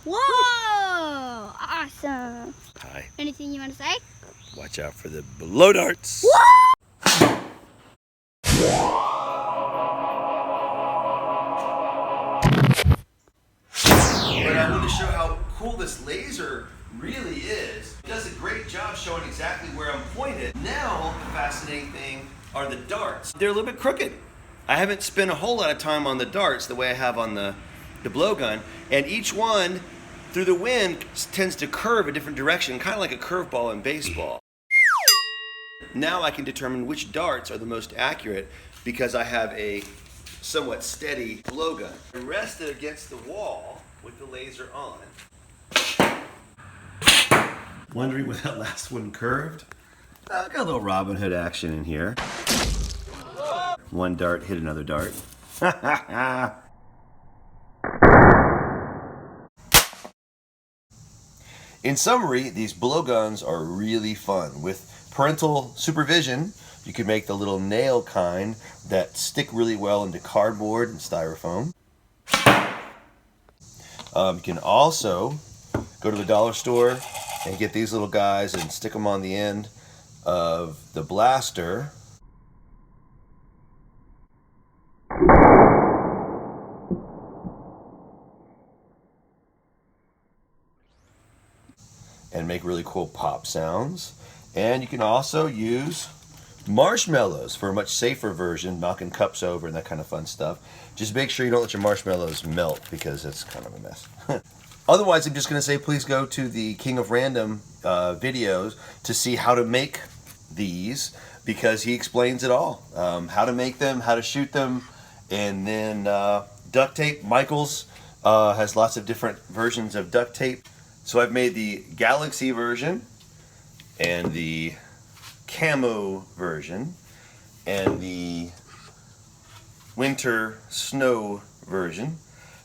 Whoa! Awesome. Hi. Anything you want to say? Watch out for the blow darts. But I want to show how cool this laser really is. It does a great job showing exactly where I'm pointed. Now, the fascinating thing are the darts. They're a little bit crooked. I haven't spent a whole lot of time on the darts the way I have on the blowgun, and each one, through the wind, tends to curve a different direction, kind of like a curveball in baseball. Now I can determine which darts are the most accurate because I have a somewhat steady blowgun. I rest it against the wall with the laser on. Wondering where that last one curved? Got a little Robin Hood action in here. One dart hit another dart. In summary, these blowguns are really fun. With parental supervision, you can make the little nail kind that stick really well into cardboard and styrofoam. You can also go to the dollar store and get these little guys and stick them on the end of the blaster. And make really cool pop sounds. And you can also use marshmallows for a much safer version, knocking cups over and that kind of fun stuff. Just make sure you don't let your marshmallows melt because it's kind of a mess. Otherwise, I'm just going to say please go to the King of Random videos to see how to make these, because he explains it all. How to make them, how to shoot them, and then duct tape. Michael's has lots of different versions of duct tape. So I've made the Galaxy version and the Camo version and the Winter Snow version.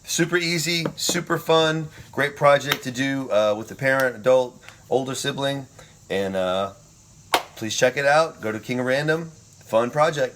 Super easy, super fun, great project to do with the parent, adult, older sibling. And please check it out. Go to King of Random. Fun project.